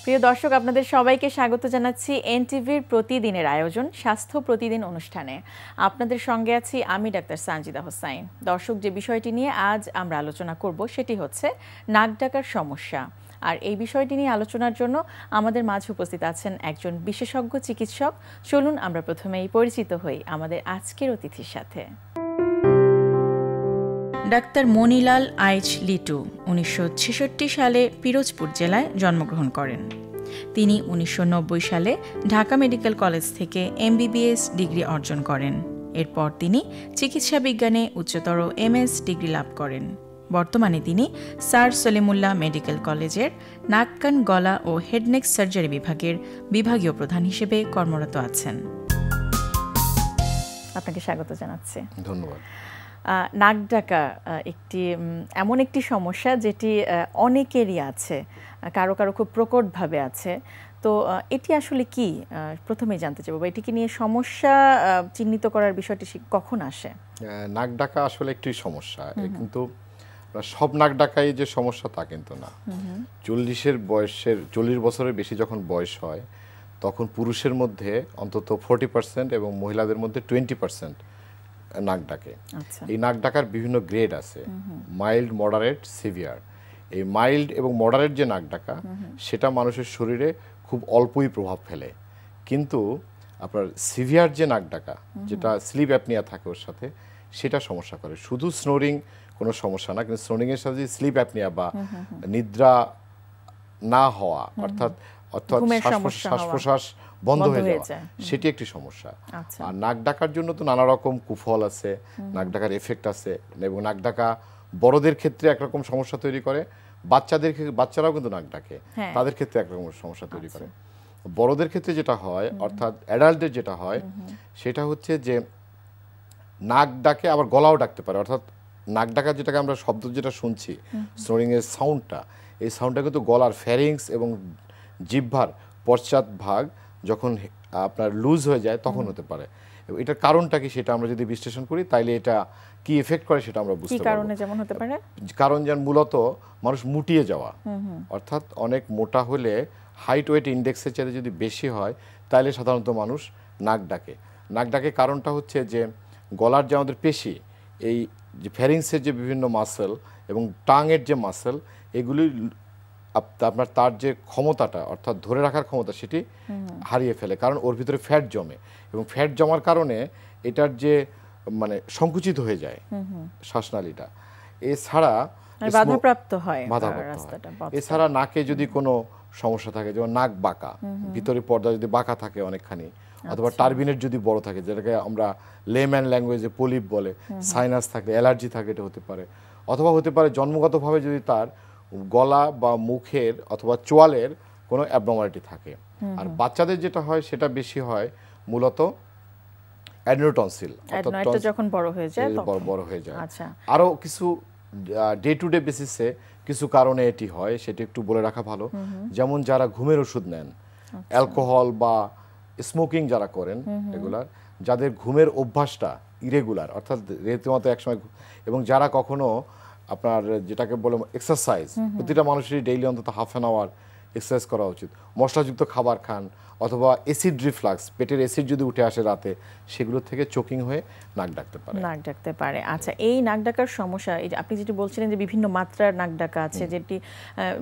প্রিয় দর্শক, আপনাদের সবাইকে স্বাগত জানাচ্ছি এনটিভির প্রতিদিনের আয়োজন স্বাস্থ্য প্রতিদিন অনুষ্ঠানে। আপনাদের সঙ্গে আছি আমি ডাক্তার সানজিদা হোসাইন। দর্শক, যে বিষয়টি নিয়ে আজ আমরা আলোচনা করব সেটি হচ্ছে নাক ডাকার সমস্যা। আর এই বিষয়টি নিয়ে আলোচনার জন্য আমাদের মাঝে উপস্থিত আছেন একজন বিশেষজ্ঞ চিকিৎসক। চলুন আমরা প্রথমেই পরিচিত হই আমাদের আজকের অতিথির সাথে। ডাক্তার মনিলাল আইচ লিটু 1966 সালে পিরোজপুর জেলায় জন্মগ্রহণ করেন। তিনি 1990 সালে ঢাকা মেডিকেল কলেজ থেকে MBBS ডিগ্রি অর্জন করেন। এরপর তিনি চিকিৎসা বিজ্ঞানে উচ্চতর MS ডিগ্রি লাভ করেন। বর্তমানে তিনি স্যার সলিমুল্লাহ মেডিকেল কলেজের নাক কান গলা ও হেডনেক সার্জারি বিভাগের বিভাগীয় প্রধান হিসেবে কর্মরত আছেন। আপনাকে স্বাগত জানাচ্ছি। ধন্যবাদ। নাক ডাকা এমন একটি সমস্যা যেটি অনেকেরই আছে, কারো কারো খুব প্রকটভাবে আছে। তো এটি আসলে কি, প্রথমেই জানতে চাইব, এটি কি নিয়ে সমস্যা চিহ্নিত করার বিষয়টি কখন আসে? নাক ডাকা আসলে একটি সমস্যা, কিন্তু সব নাক ডাকাই যে সমস্যা তা কিন্তু না। 40 বছরের বেশি যখন বয়স হয় তখন পুরুষের মধ্যে অন্তত 40% এবং মহিলাদের মধ্যে 20% নাক ডাকে। এই নাক ডাকার বিভিন্ন গ্রেড আছে, মাইল্ড, মডারেট, সিভিয়ার। এই মাইল্ড এবং মডারেট যে নাক ডাকা সেটা মানুষের শরীরে খুব অল্পই প্রভাব ফেলে, কিন্তু আপনার সিভিয়ার যে নাক ডাকা, যেটা স্লিপ অ্যাপনিয়া থাকে ওর সাথে, সেটা সমস্যা করে। শুধু স্নোরিং কোনো সমস্যা না, কিন্তু স্নোরিং এর সাথে স্লিপ অ্যাপনিয়া বা নিদ্রা না হওয়া, অর্থাৎ শ্বাস প্রশ্বাস বন্ধ হয়ে যাওয়া, সেটি একটি সমস্যা। আর নাক ডাকার জন্য তো নানা রকম কুফল আছে, নাক ডাকার এফেক্ট আছে, এবং নাক ডাকা বড়দের ক্ষেত্রে একরকম সমস্যা তৈরি করে, বাচ্চারাও কিন্তু নাক ডাকে, তাদের ক্ষেত্রে একরকম সমস্যা তৈরি করে। বড়দের ক্ষেত্রে যেটা হয়, অর্থাৎ অ্যাডাল্টদের যেটা হয়, সেটা হচ্ছে যে নাক ডাকে আবার গলাও ডাকতে পারে। অর্থাৎ নাক ডাকা যেটাকে আমরা শব্দ যেটা শুনছি, স্নোরিং এর সাউন্ডটা, এই সাউন্ডটা কিন্তু গলার ফ্যারিংস এবং জিহ্বার পশ্চাৎ ভাগ যখন আপনার লুজ হয়ে যায় তখন হতে পারে। এটার কারণটা কি সেটা আমরা যদি বিশ্লেষণ করি তাইলে এটা কি এফেক্ট করে সেটা আমরা বুঝতে পারব। কারণে যেমন হতে পারে, কারণ যেন মূলত মানুষ মুটিয়ে যাওয়া, অর্থাৎ অনেক মোটা হলে হাইট ওয়েট ইন্ডেক্সের চেয়ে যদি বেশি হয় তাহলে সাধারণত মানুষ নাক ডাকে। নাক ডাকে কারণটা হচ্ছে যে গলার যে আমাদের পেশি, এই যে ফ্যারিংসের যে বিভিন্ন মাসেল এবং টাংয়ের যে মাসেল, এগুলি আপনার তার যে ক্ষমতাটা, অর্থাৎ ধরে রাখার ক্ষমতা, সেটি হারিয়ে ফেলে, কারণ ওর ভিতরে ফ্যাট জমে, এবং ফ্যাট জমার কারণে এটার যে সংকুচিত হয়ে যায় শ্বাসনালীটা। এছাড়া বাধাপ্রাপ্ত হয়। এছাড়া নাকে যদি কোনো সমস্যা থাকে, যেমন নাক বাঁকা, ভিতরে পর্দা যদি বাঁকা থাকে অনেকখানি, অথবা টার্বিনেট যদি বড় থাকে, যেটাকে আমরা লেম্যান ল্যাঙ্গুয়েজে পলিপ বলে, সাইনাস থাকলে, অ্যালার্জি থাকে, এটা হতে পারে। অথবা হতে পারে জন্মগতভাবে যদি তার গলা বা মুখের অথবা চোয়ালের কোনো অ্যাবনর্মালিটি থাকে। আর বাচ্চাদের যেটা হয় সেটা বেশি হয় মূলত অ্যাডেনোটনসিল, যখন বড় হয়ে যায়। আরও কিছু ডে টু ডে বেসিসে কিছু কারণে এটি হয়, সেটি একটু বলে রাখা ভালো। যেমন যারা ঘুমের ওষুধ নেন, অ্যালকোহল বা স্মোকিং যারা করেন রেগুলার, যাদের ঘুমের অভ্যাসটা ইরেগুলার, অর্থাৎ রীতিমতো একসময়, এবং যারা কখনো আপনার যেটাকে বলে এক্সারসাইজ, প্রতিটা মানুষেরই ডেইলি অন্তত হাফ অ্যান আওয়ার এক্সারসাইজ করা উচিত। মশলাযুক্ত খাবার খান, অথবা অ্যাসিড রিফ্লাক্স, পেটের অ্যাসিড যদি উঠে আসে রাতে, সেগুলো থেকে চোকিং হয়ে নাক ডাকতে পারে। আচ্ছা, এই নাক ডাকার সমস্যা, আপনি যেটি বলছিলেন যে বিভিন্ন মাত্রার নাক ডাকা আছে, যেটি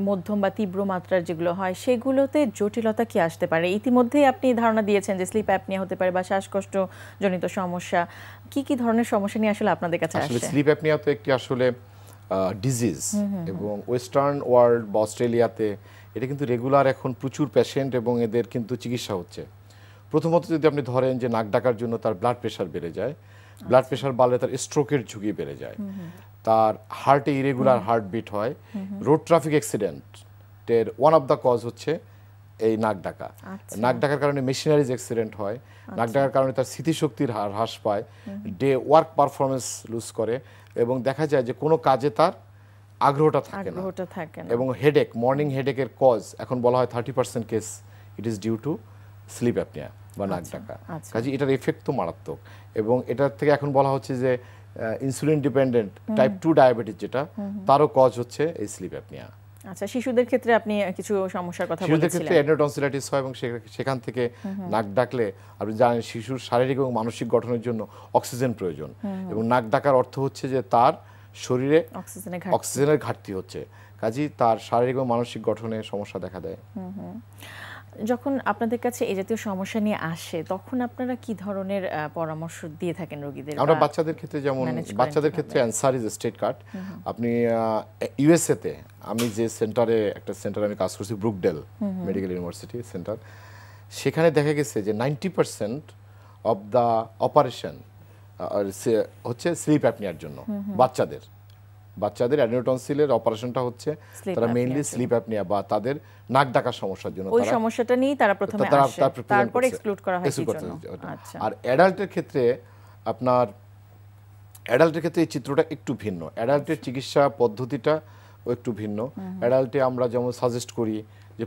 মধ্যম বা তীব্র মাত্রার যেগুলো হয়, সেগুলোতে জটিলতা কি আসতে পারে? ইতিমধ্যেই আপনি ধারণা দিয়েছেন যে স্লিপ অ্যাপনিয়া হতে পারে বা শ্বাসকষ্ট জনিত সমস্যা। কি কি ধরনের সমস্যা নিয়ে আসলে আপনাদের কাছে আসে? স্লিপ অ্যাপনিয়া তো একটি আসলে ডিজিজ, এবং ওয়েস্টার্ন ওয়ার্ল্ড বা অস্ট্রেলিয়াতে এটা কিন্তু রেগুলার এখন প্রচুর পেশেন্ট, এবং এদের কিন্তু চিকিৎসা হচ্ছে। প্রথমত যদি আপনি ধরেন যে নাক ডাকার জন্য তার ব্লাড প্রেশার বেড়ে যায়, ব্লাড প্রেশার বাড়লে তার স্ট্রোকের ঝুঁকি বেড়ে যায়, তার হার্টে ইরেগুলার হার্টবিট হয়, রোড ট্রাফিক অ্যাক্সিডেন্টের ওয়ান অফ দ্য কজ হচ্ছে এই নাক ডাকা। নাক ডাকার কারণে মেশিনারিজ অ্যাক্সিডেন্ট হয়, নাক ডাকার কারণে তার স্মৃতিশক্তির হার হ্রাস পায়, ডে ওয়ার্ক পারফরমেন্স লুজ করে, এবং দেখা যায় যে কোনো কাজে তার আগ্রহটা থাকে না, এবং হেডেক, মর্নিং হেডেকের কজ এখন বলা হয় 30% case it is due to sleep apnoea বা নাক ডাকা। কাজে এটার এফেক্ট তো মারাত্মক, এবং এটার থেকে এখন বলা হচ্ছে যে ইনসুলিন ডিপেন্ডেন্ট টাইপ 2 ডায়াবেটিস যেটা, তারও কজ হচ্ছে এই স্লিপ অ্যাপনিয়া। আচ্ছা, শিশুদের ক্ষেত্রে আপনি কিছু সমস্যার কথা বলেছিলেন। শিশুদের ক্ষেত্রে অ্যাডেনোটনসিলাইটিস হয় এবং সেখান থেকে নাক ডাকলে আপনি জানেন শিশুর শারীরিক এবং মানসিক গঠনের জন্য অক্সিজেন প্রয়োজন, এবং নাক ডাকার অর্থ হচ্ছে যে তার শরীরে অক্সিজেনের ঘাটতি হচ্ছে, কাজেই তার শারীরিক এবং মানসিক গঠনে সমস্যা দেখা দেয়। যখন আপনাদের কাছে এই জাতীয় সমস্যা নিয়ে আসে তখন আপনারা কি ধরনের পরামর্শ দিয়ে থাকেন রোগীদের? আমরা বাচ্চাদের ক্ষেত্রে যেমন বাচ্চাদের ক্ষেত্রে অ্যানসার ইজ স্টেট কার্ড। আপনি ইউএসএ তে আমি যে একটা সেন্টারে আমি কাজ করছি, ব্রুকডেল মেডিকেল ইউনিভার্সিটি সেন্টার, সেখানে দেখা গেছে যে 90% অফ দ্য অপারেশন হচ্ছে স্লিপ অ্যাপনিয়ার জন্য। বাচ্চাদের অ্যাডেনোটনসিলের অপারেশনটা হচ্ছে তারা মেইনলি স্লিপ অ্যাপনিয়া বা তাদের নাক ডাকার সমস্যার জন্য, ওই সমস্যাটা নিয়ে তারা প্রথমে আসে, তারপরে এক্সক্লুড করা হয় কিছু। আচ্ছা, আর অ্যাডাল্টের ক্ষেত্রে এই চিত্রটা একটু ভিন্ন। অ্যাডাল্টের চিকিৎসা পদ্ধতিটা একটু ভিন্ন। অ্যাডাল্টে আমরা যেমন সাজেস্ট করি যে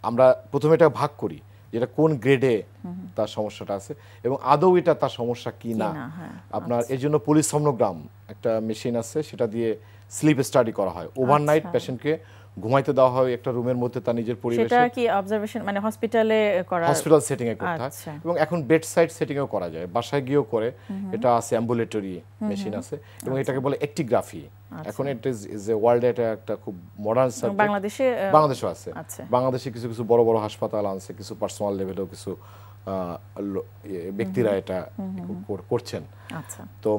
আমরা প্রথমে এটা ভাগ করি যেটা কোন গ্রেডে তার সমস্যাটা আছে এবং আদৌ এটা তার সমস্যা কি না। আপনার এর জন্য পলিসomnograph একটা মেশিন আছে, সেটা দিয়ে স্লিপ স্টাডি করা হয়। ওভারনাইট পেশেন্টকে ঘুমাইতে দেওয়া হয় একটা রুমের মধ্যে তার নিজের পরিবেশে। সেটা কি অবজারভেশন মানে হসপিটাল সেটিং এ করতে হয় এবং এখন বেড সাইড সেটিং এও করা যায়, বাসায় গিয়েও করে। এটা আছে অ্যাম্বুলেটরি মেশিন আছে এবং এটাকে বলে অ্যাক্টিগ্রাফি। এখন এটা ইজ এ ওয়ার্ল্ড, এটা একটা খুব মডার্ন সাবজেক্ট। বাংলাদেশেও আছে। বাংলাদেশে কিছু কিছু বড় বড় হাসপাতাল আছে, কিছু পার্সোনাল লেভেলেও কিছু ব্যক্তিরা এটা করছেন। তো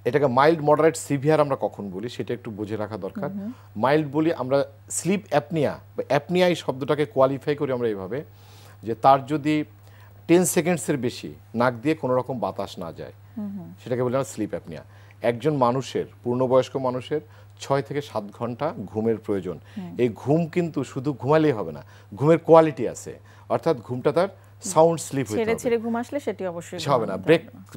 এটাকে মাইল্ড, মডারেট, সিভিয়ার আমরা কখন বলি সেটা একটু বুঝে রাখা দরকার। মাইল্ড বলি আমরা স্লিপ অ্যাপনিয়া বা অ্যাপনিয়া এই শব্দটাকে কোয়ালিফাই করি আমরা এইভাবে যে তার যদি 10 সেকেন্ডসের বেশি নাক দিয়ে কোনো রকম বাতাস না যায়, সেটাকে বলি আমরা স্লিপ অ্যাপনিয়া। একজন মানুষের, পূর্ণবয়স্ক মানুষের 6 থেকে 7 ঘন্টা ঘুমের প্রয়োজন। এই ঘুম কিন্তু শুধু ঘুমালেই হবে না, ঘুমের কোয়ালিটি আছে, অর্থাৎ ঘুমটা তার সাউন্ড স্লিপ হতে হবে। ছেড়ে ঘুম আসলে সেটি অবশ্যই হবে না।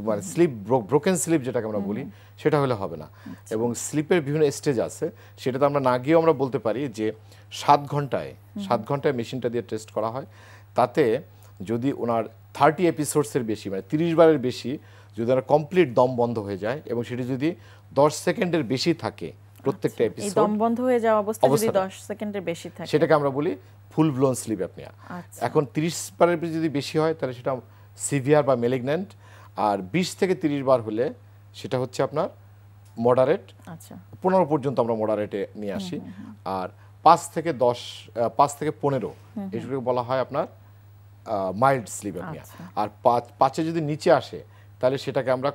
মানে স্লিপ, ব্রোকেন স্লিপ যেটাকে আমরা বলি, সেটা হলে হবে না। এবং স্লিপের বিভিন্ন স্টেজ আছে, সেটাতে আমরা না গিয়েও আমরা বলতে পারি যে 7 ঘন্টায় মেশিনটা দিয়ে টেস্ট করা হয়। তাতে যদি ওনার 30 এপিসোডসের বেশি, মানে 30 বারের বেশি যদি ওনার কমপ্লিট দম বন্ধ হয়ে যায় এবং সেটি যদি 10 সেকেন্ডের বেশি থাকে প্রত্যেকটা এপিসোড, দম বন্ধ হয়ে যাওয়া অবস্থায় যদি 10 সেকেন্ডের বেশি থাকে, সেটাকে আমরা বলি ফুল ব্লোন স্লিপ অ্যাপনিয়া। এখন 30 বারের যদি বেশি হয় তাহলে সেটা সিভিয়ার বা ম্যালিগন্যান্ট, আর 20 থেকে 30 বার হলে সেটা হচ্ছে আপনার মডারেট। 15 পর্যন্ত আমরা মডারেটে নিয়ে আসি। আর 5 থেকে 15 এগুলোকে বলা হয় আপনার মাইল্ড স্লিপ অ্যাপনিয়া। আর 5 যদি নিচে আসে তাহলে সেটাকে আমরা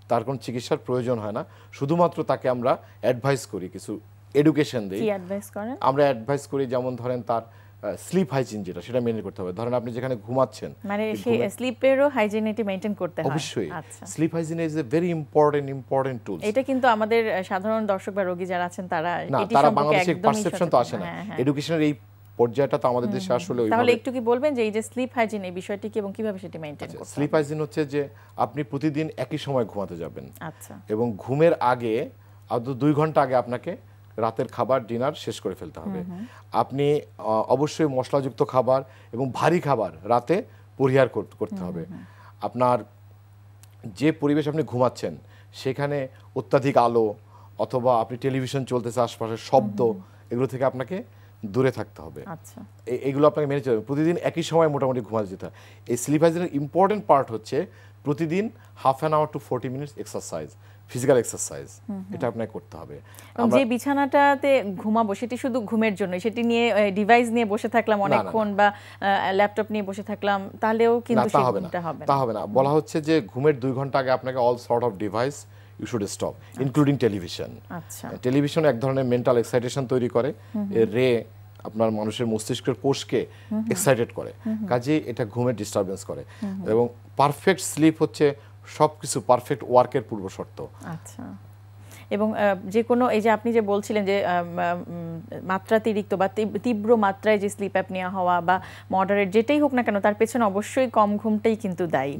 তার কোনো চিকিৎসার প্রয়োজন হয় না, শুধুমাত্র তাকে আমরা অ্যাডভাইস করি, কিছু এডুকেশন দিই। আমরা অ্যাডভাইস করি যেমন ধরেন তার স্লিপ হাইজিন যেটা, সেটা মেইনটেইন করতে হবে। ধরেন আপনি যেখানে ঘুমাচ্ছেন, মানে সেই স্লিপেরও হাইজিনিটি মেইনটেইন করতে হয়। অবশ্যই sleep hygiene is a very important tool. এটা কিন্তু আমাদের সাধারণ দর্শক বা রোগী যারা আছেন তারা এটি সম্পর্কে একদমই পারসেপশন তো আসে না। এডুকেশনের এই পর্যায়টা তো আমাদের দেশে আসলে ওইভাবে। তাহলে একটু কি বলবেন যে এই যে স্লিপ হাইজিন এই বিষয়টি কি এবং কিভাবে সেটা মেইনটেইন করতে হবে? স্লিপ হাইজিন হচ্ছে যে আপনি প্রতিদিন একই সময় ঘুমাতে যাবেন। এবং ঘুমের আগে 2 ঘন্টা আগে আপনাকে রাতের খাবার, ডিনার শেষ করে ফেলতে হবে। আপনি অবশ্যই মশলাযুক্ত খাবার এবং ভারী খাবার রাতে পরিহার করতে হবে। আপনার যে পরিবেশ আপনি ঘুমাচ্ছেন সেখানে অত্যাধিক আলো অথবা আপনি টেলিভিশন চলতেছে, আশপাশের শব্দ, এগুলো থেকে আপনাকে দূরে থাকতে হবে। এগুলো আপনাকে মেনে চলতে হবে। প্রতিদিন একই সময় মোটামুটি ঘুমাতে যেতে হয়। এই স্লিপ হাইজিনের ইম্পর্টেন্ট পার্ট হচ্ছে প্রতিদিন half an hour to 40 minutes exercise, physical exercise, এটা আপনাকে করতে হবে। যে বিছানাটাতে ঘুমাবো সেটি শুধু ঘুমের জন্য, সেটি নিয়ে ডিভাইস নিয়ে বসে থাকলাম অনেকক্ষণ বা ল্যাপটপ নিয়ে বসে থাকলাম তাহলেও কিন্তু সেটা হবে না। বলা হচ্ছে যে ঘুমের 2 ঘন্টা আগে আপনাকে all sort of device you should stop, including television. Television এক ধরনের মেন্টাল এক্সাইটেশন তৈরি করে, রে আপনার মানুষের মস্তিষ্কের কোষকে এক্সাইটেড করে, কাজেই এটা ঘুমের ডিস্টারবেন্স করে। এবং পারফেক্ট স্লিপ হচ্ছে সবকিছু পারফেক্ট ওয়ার্কের পূর্ব শর্ত। এবং যে কোনো এই যে আপনি যে বলছিলেন যে মাত্রাতিরিক্ত বা তীব্র মাত্রায় যে স্লিপ অ্যাপনিয়া হওয়া বা মডারেট যেটাই হোক না কেন, তার পেছনে অবশ্যই কম ঘুমটাই কিন্তু দায়ী।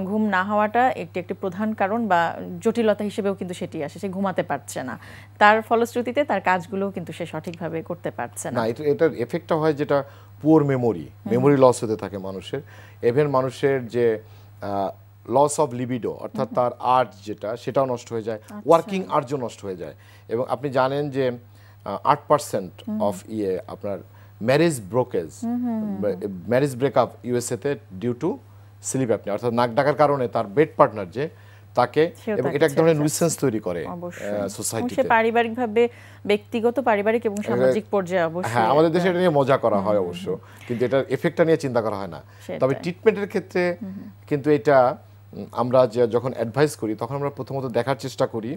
ঘুম না হওয়াটা একটি প্রধান কারণ বা জটিলতা হিসেবেও কিন্তু সেটি আসে, সে ঘুমাতে পারছে না, তার ফলশ্রুতিতে তার কাজগুলোও কিন্তু সে সঠিকভাবে করতে পারছে না। এটার এফেক্টটা হয় যেটা পুয়ার মেমোরি লস হতে থাকে মানুষের। ইভেন মানুষের যে লস অফ লিবিডো, অর্থাৎ তার আর্জ যেটা, সেটাও নষ্ট হয়ে যায়, ওয়ার্কিং আর্জও নষ্ট হয়ে যায়। এবং আপনি জানেন যে 8% অফ আপনার ম্যারেজ ব্রেকআপ ইউএসএতে ডিউ টু স্লিপ অ্যাপনিয়া, অর্থাৎ নাক ডাকার কারণে তার বেড পার্টনার যে তাকে, এবং এটা এক ধরনের নিউসেন্স তৈরি করে সোসাইটিতে, পারিবারিকভাবে, ব্যক্তিগত, পারিবারিক এবং সামাজিক পর্যায়ে। অবশ্যই হ্যাঁ, আমাদের দেশে এটা নিয়ে মজা করা হয় অবশ্য, কিন্তু এটার এফেক্টটা নিয়ে চিন্তা করা হয় না। তবে ট্রিটমেন্টের ক্ষেত্রে কিন্তু এটা আমরা যখন অ্যাডভাইস করি তখন আমরা প্রথমত দেখার চেষ্টা করি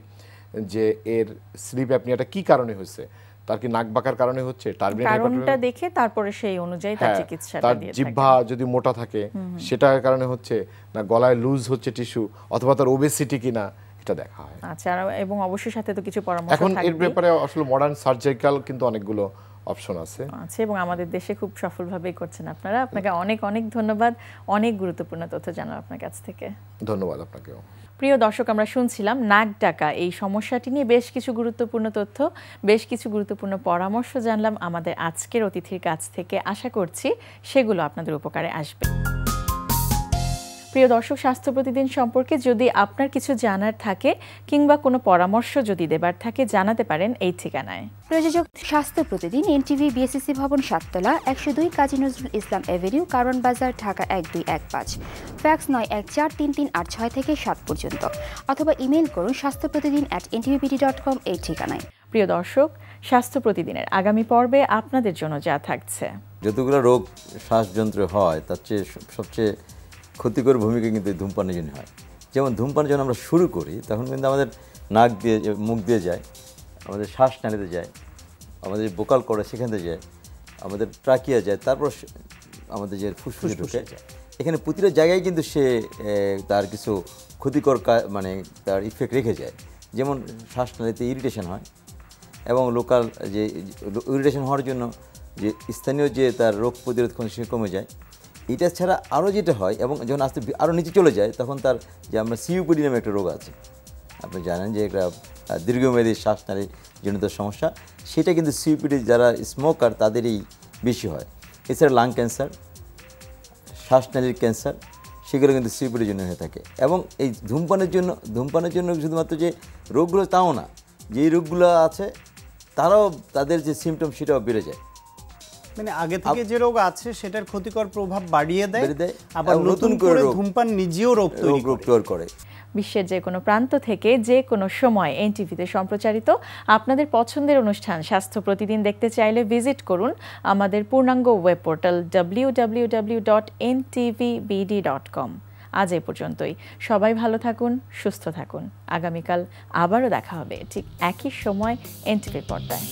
যে এর স্লিপ অ্যাপনিয়াটা কি কারণে হয়েছে, তার কি নাক বাঁকার কারণে হচ্ছে, কারণটা দেখে তারপরে সেই অনুযায়ী তার চিকিৎসাটা দিয়ে থাকে। জিহ্বা যদি মোটা থাকে সেটার কারণে হচ্ছে না, গলায় লুজ হচ্ছে টিস্যু, অথবা তার ওবেসিটি কিনা, এটা দেখা হয়। আচ্ছা, এবং অবশ্যই সাথে তো কিছু পরামর্শ এখন এর ব্যাপারে আসলে মডার্ন সার্জিক্যাল কিন্তু অনেকগুলো অপশন আছে, এবং আমাদের দেশে খুব সফলভাবেই করছেন আপনারা। আপনাকে অনেক অনেক ধন্যবাদ, অনেক গুরুত্বপূর্ণ তথ্য জানার আপনার কাছ থেকে। ধন্যবাদ আপনাকেও। প্রিয় দর্শক, আমরা শুনছিলাম নাক ডাকা এই সমস্যাটি নিয়ে বেশ কিছু গুরুত্বপূর্ণ তথ্য, বেশ কিছু গুরুত্বপূর্ণ পরামর্শ জানলাম আমাদের আজকের অতিথির কাছ থেকে। আশা করছি সেগুলো আপনাদের উপকারে আসবে। প্রিয় দর্শক, স্বাস্থ্য প্রতিদিন সম্পর্কে যদি আপনার কিছু জানার থাকে কিংবা কোনো পরামর্শ যদি দেবার থাকে জানাতে পারেন এই ঠিকানায়। প্রযোজক স্বাস্থ্য প্রতিদিন, এনটিভি, বিএসসিসি ভবন, 7 তলা, 102 কাজী নজরুল ইসলাম এভিনিউ, কারওয়ান বাজার, ঢাকা 1215। ফ্যাক্স 914338 থেকে 7 পর্যন্ত, অথবা ইমেইল করুন স্বাস্থ্যপ্রতিদিন@ntvbd.com এই ঠিকানায়। প্রিয় দর্শক, স্বাস্থ্য প্রতিদিনের আগামী পর্বে আপনাদের জন্য যা থাকছে। যতগুলো রোগ শ্বাসযন্ত্রে হয় তার চেয়ে সবচেয়ে ক্ষতিকর ভূমিকা কিন্তু ধূমপানের জন্য হয়। যেমন ধূমপান যখন আমরা শুরু করি তখন কিন্তু আমাদের নাক দিয়ে, মুখ দিয়ে যায়, আমাদের শ্বাস নালীতে যায়, আমাদের বোকাল করে সেখানে যায়, আমাদের ট্রাকিয়া যায়, তারপর আমাদের যে ফুসফুসে ঢুকে যায়। এখানে প্রতিটা জায়গায় কিন্তু সে তার কিছু ক্ষতিকর মানে তার ইফেক্ট রেখে যায়। যেমন শ্বাসনালীতে ইরিটেশন হয়, এবং লোকাল যে ইরিটেশন হওয়ার জন্য যে স্থানীয় যে তার রোগ প্রতিরোধ ক্ষমতা সে কমে যায়। এটা ছাড়া আরও যেটা হয়, এবং যখন আস্তে আরও নিচে চলে যায় তখন তার যে আমরা সিওপিডি নামে একটা রোগ আছে, আপনি জানেন যে একটা দীর্ঘমেয়াদী শ্বাসনালী জনিত সমস্যা, সেটা কিন্তু সিওপিডি যারা স্মোকার তাদেরই বেশি হয়। এছাড়া লাং ক্যান্সার, শ্বাসনালীর ক্যান্সার, সেগুলো কিন্তু সিওপিডির জন্য হয়ে থাকে। এবং এই ধূমপানের জন্য শুধুমাত্র যে রোগগুলো তাও না, যেই রোগগুলো আছে তারাও তাদের যে সিমটম সেটাও বেড়ে যায়। মানে আগে থেকে যে রোগ আছে সেটার ক্ষতিকর প্রভাব বাড়িয়ে দেয়, আবার নতুন করে ধূমপান নিজেও রোগ তৈরি করে। বিশ্বের যে কোনো প্রান্ত থেকে যে কোনো সময় এনটিভিতে সম্প্রচারিত আপনাদের পছন্দের অনুষ্ঠান স্বাস্থ্য প্রতিদিন দেখতে চাইলে ভিজিট করুন আমাদের পূর্ণাঙ্গ ওয়েব পোর্টাল www.ntvbd.com। আজ এই পর্যন্তই। সবাই ভালো থাকুন, সুস্থ থাকুন। আগামীকাল আবারও দেখা হবে ঠিক একই সময় এনটিভির পর্দায়।